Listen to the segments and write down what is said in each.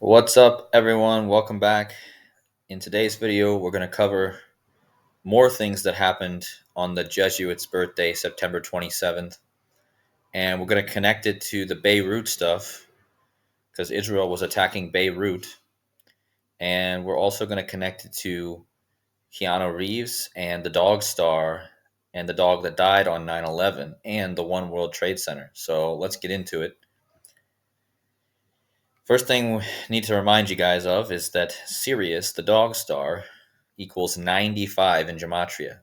What's up, everyone? Welcome back. In today's video, we're going to cover more things that happened on the Jesuit's birthday, September 27th. And we're going to connect it to the Beirut stuff because Israel was attacking Beirut. And we're also going to connect it to Keanu Reeves and the dog star and the dog that died on 9/11 and the One World Trade Center. So let's get into it. First thing we need to remind you guys of is that Sirius, the dog star, equals 95 in gematria.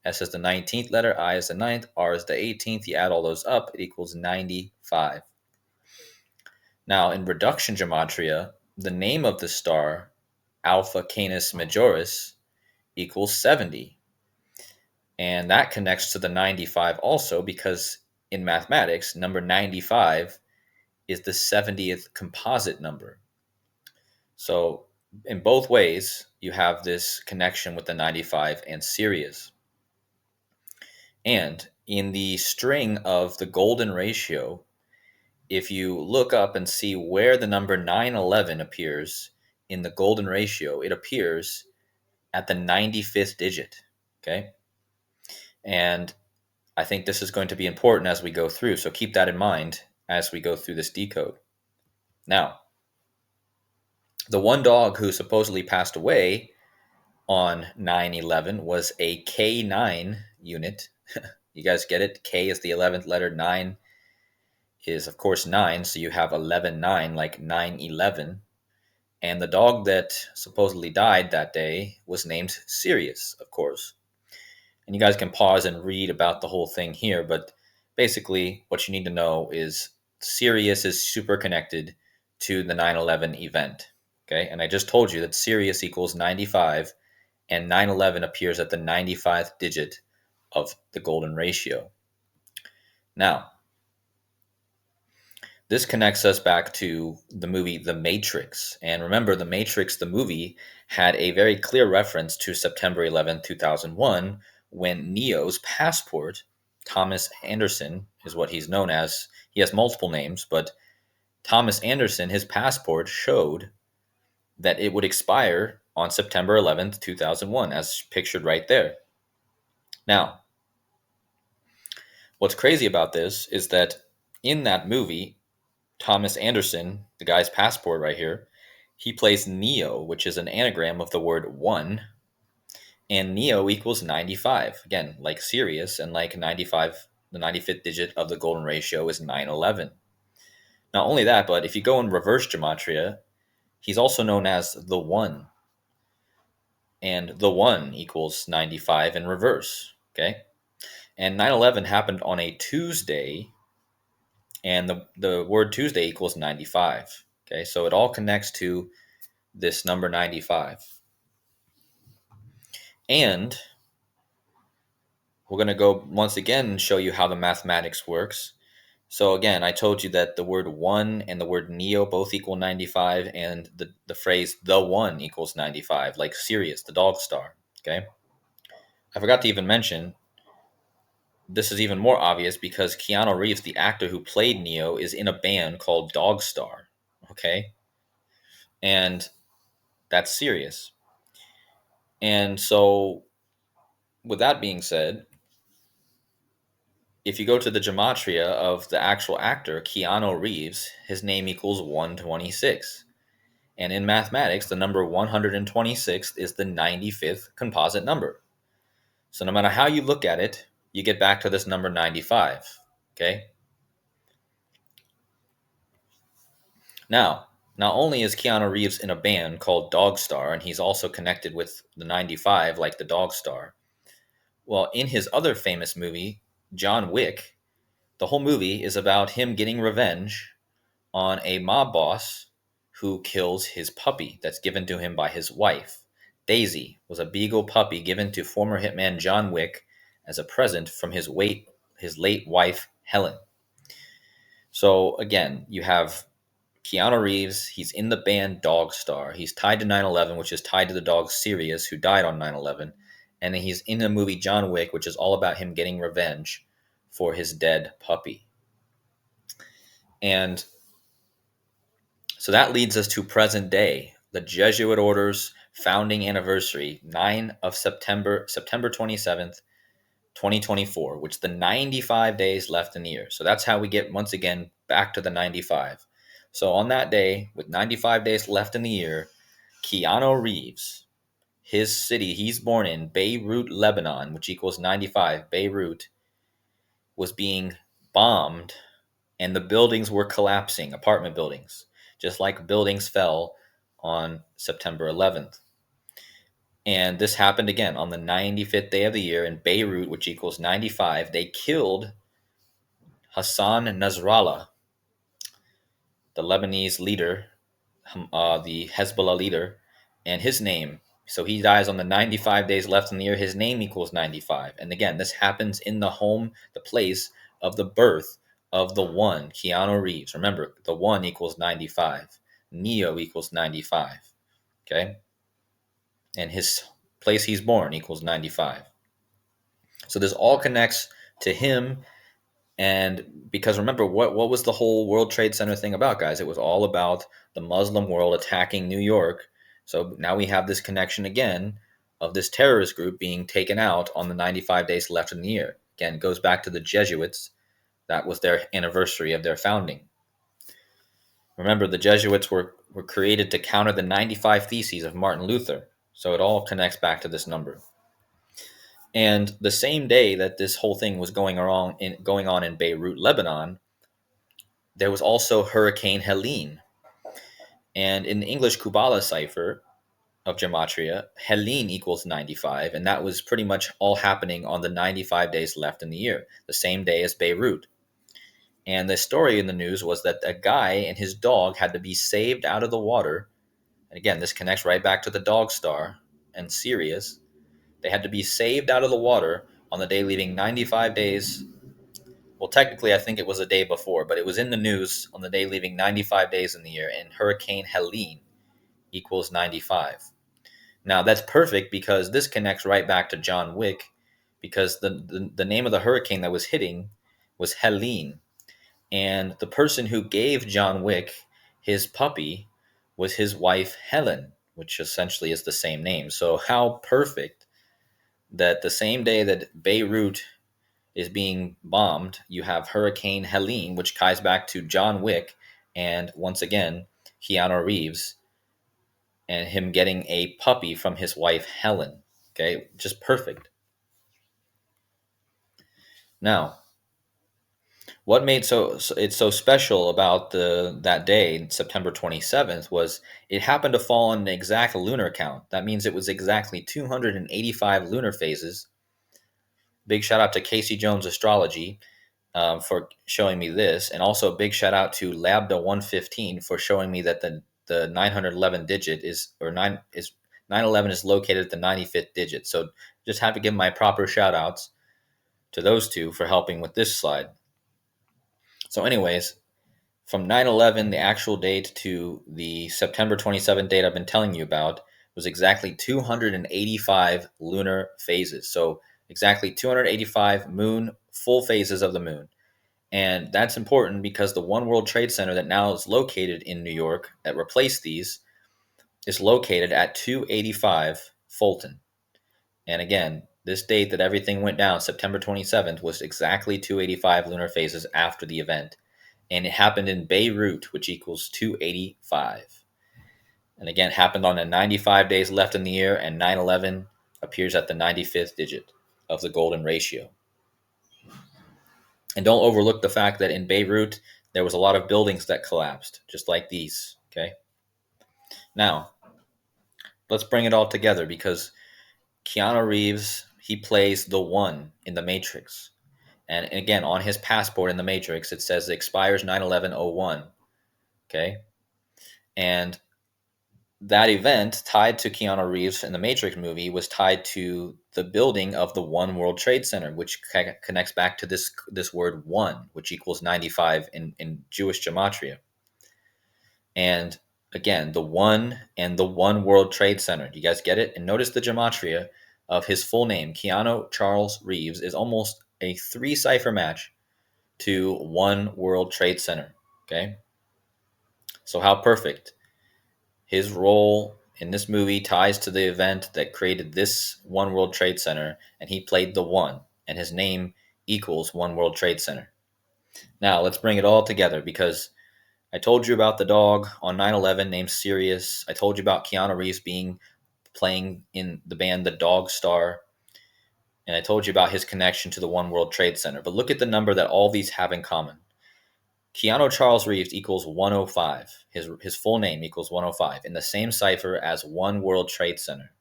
S is the 19th letter, I is the 9th, R is the 18th. You add all those up, it equals 95. Now, in reduction gematria, the name of the star, Alpha Canis Majoris, equals 70. And that connects to the 95 also because in mathematics, number 95 is the 70th composite number. So in both ways, you have this connection with the 95 and Sirius. And in the string of the golden ratio, if you look up and see where the number 911 appears in the golden ratio, it appears at the 95th digit. Okay. And I think this is going to be important as we go through. So keep that in mind as we go through this decode. Now, the one dog who supposedly passed away on 9/11 was a K9 unit. You guys get it? K is the 11th letter, 9 is, of course, 9, so you have 11/9, like 9/11. And the dog that supposedly died that day was named Sirius, of course. And you guys can pause and read about the whole thing here, but basically what you need to know is Sirius is super connected to the 9/11 event. Okay, and I just told you that Sirius equals 95, and 9/11 appears at the 95th digit of the golden ratio. Now, this connects us back to the movie The Matrix. And remember, The Matrix, the movie, had a very clear reference to September 11, 2001, when Neo's passport, Thomas Anderson is what he's known as. He has multiple names, but Thomas Anderson, his passport showed that it would expire on September 11th, 2001, as pictured right there. Now, what's crazy about this is that in that movie, Thomas Anderson, the guy's passport right here, he plays Neo, which is an anagram of the word one, and Neo equals 95. Again, like Sirius, and like 95, the 95th digit of the golden ratio is 911. Not only that, but if you go in reverse gematria, he's also known as the one, and the one equals 95 in reverse, okay? And 9/11 happened on a Tuesday, and the word Tuesday equals 95. Okay, so it all connects to this number 95. And we're going to go once again and show you how the mathematics works. So again, I told you that the word one and the word neo both equal 95, and the phrase the one equals 95, like Sirius, the dog star. Okay, I forgot to even mention, this is even more obvious because Keanu Reeves, the actor who played Neo, is in a band called Dog Star. Okay, and that's Sirius. And so, with that being said, if you go to the gematria of the actual actor, Keanu Reeves, his name equals 126. And in mathematics, the number 126 is the 95th composite number. So no matter how you look at it, you get back to this number 95. Okay? Now, not only is Keanu Reeves in a band called Dog Star, and he's also connected with the 95 like the Dog Star, well, in his other famous movie, John Wick, the whole movie is about him getting revenge on a mob boss who kills his puppy that's given to him by his wife. Daisy was a beagle puppy given to former hitman John Wick as a present from his late wife, Helene. So again, you have Keanu Reeves. He's in the band Dog Star. He's tied to 9/11, which is tied to the dog Sirius, who died on 9/11. And then he's in the movie John Wick, which is all about him getting revenge for his dead puppy. And So that leads us to present day, the Jesuit order's founding anniversary, 9 of September 27th, 2024, which the 95 days left in the year. So that's how we get, once again, back to the 95. So on that day, with 95 days left in the year, Keanu Reeves, his city he's born in, Beirut, Lebanon, which equals 95, Beirut, was being bombed and the buildings were collapsing, apartment buildings, just like buildings fell on September 11th. And this happened again on the 95th day of the year in Beirut, which equals 95. They killed Hassan Nasrallah, the Lebanese leader, the Hezbollah leader, and his name. So he dies on the 95 days left in the year. His name equals 95. And again, this happens in the home, the place of the birth of the one, Keanu Reeves. Remember, the one equals 95. Neo equals 95. Okay? And his place he's born equals 95. So this all connects to him. And because remember, what was the whole World Trade Center thing about, guys? It was all about the Muslim world attacking New York. So now we have this connection again of this terrorist group being taken out on the 95 days left in the year. Again, it goes back to the Jesuits. That was their anniversary of their founding. Remember, the Jesuits were created to counter the 95 Theses of Martin Luther. So it all connects back to this number. And the same day that this whole thing was going on in Beirut, Lebanon, there was also Hurricane Helene. And in the English Kubala cipher of Gematria, Helene equals 95, and that was pretty much all happening on the 95 days left in the year, the same day as Beirut. And the story in the news was that a guy and his dog had to be saved out of the water. And again, this connects right back to the dog star and Sirius. They had to be saved out of the water on the day leaving 95 days. Well, technically, I think it was a day before, but it was in the news on the day leaving 95 days in the year, and Hurricane Helene equals 95. Now, that's perfect because this connects right back to John Wick, because the name of the hurricane that was hitting was Helene. And the person who gave John Wick his puppy was his wife, Helen, which essentially is the same name. So, how perfect that the same day that Beirut is being bombed, you have Hurricane Helene, which ties back to John Wick, and once again, Keanu Reeves, and him getting a puppy from his wife, Helen. Okay, just perfect. Now, what made it's so special about that day, September 27th, was it happened to fall on the exact lunar count. That means it was exactly 285 lunar phases. Big shout out to Casey Jones Astrology for showing me this, and also a big shout out to Labda 115 for showing me that the 911 digit is 911 is located at the 95th digit. So just have to give my proper shout outs to those two for helping with this slide. So anyways, from 9/11, the actual date, to the September 27th date I've been telling you about, was exactly 285 lunar phases. So exactly 285 full phases of the moon. And that's important because the One World Trade Center that now is located in New York, that replaced these, is located at 285 Fulton. And again, this date that everything went down, September 27th, was exactly 285 lunar phases after the event. And it happened in Beirut, which equals 285. And again, happened on the 95 days left in the year, and 9/11 appears at the 95th digit of the golden ratio. And don't overlook the fact that in Beirut, there was a lot of buildings that collapsed, just like these, okay? Now, let's bring it all together because Keanu Reeves, he plays the one in the Matrix. And again, on his passport in the Matrix, it says it expires 9/11/01, okay? And that event tied to Keanu Reeves in the Matrix movie was tied to the building of the One World Trade Center, which connects back to this word one, which equals 95 in Jewish gematria. And again, the one and the One World Trade Center. Do you guys get it? And notice the gematria of his full name, Keanu Charles Reeves, is almost a 3 cipher match to One World Trade Center. Okay. So how perfect. His role in this movie ties to the event that created this One World Trade Center, and he played the one, and his name equals One World Trade Center. Now, let's bring it all together because I told you about the dog on 9/11 named Sirius. I told you about Keanu Reeves playing in the band The Dog Star, and I told you about his connection to the One World Trade Center. But look at the number that all these have in common. Keanu Charles Reeves equals 105. His full name equals 105 in the same cipher as One World Trade Center.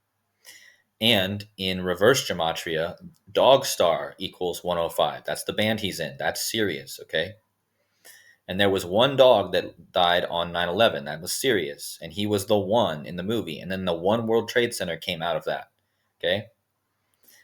And in reverse gematria, Dog Star equals 105. That's the band he's in. That's Sirius, okay? And there was one dog that died on 9/11. That was Sirius. And he was the one in the movie. And then the One World Trade Center came out of that, okay?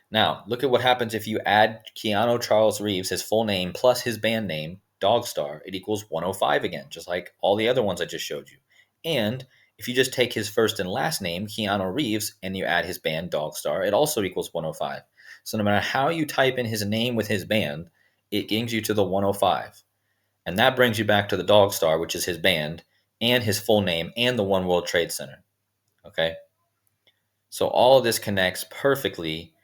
Now, look at what happens if you add Keanu Charles Reeves, his full name, plus his band name, Dog Star. It equals 105 again, just like all the other ones I just showed you. And if you just take his first and last name, Keanu Reeves, and you add his band, Dog Star, it also equals 105. So no matter how you type in his name with his band, it brings you to the 105. And that brings you back to the Dog Star, which is his band, and his full name, and the One World Trade Center. Okay? So all of this connects perfectly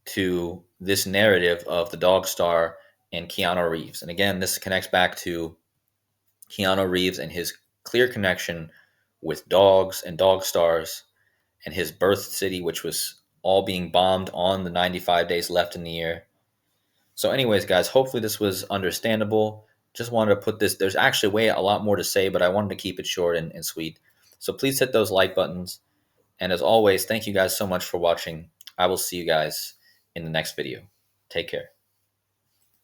to this narrative of the Dog Star and Keanu Reeves. And again, this connects back to Keanu Reeves and his clear connection with dogs and dog stars and his birth city, which was all being bombed on the 95 days left in the year. So anyways, guys, hopefully this was understandable. Just wanted to put this, there's actually way a lot more to say, but I wanted to keep it short and sweet. So please hit those like buttons. And as always, thank you guys so much for watching. I will see you guys in the next video. Take care.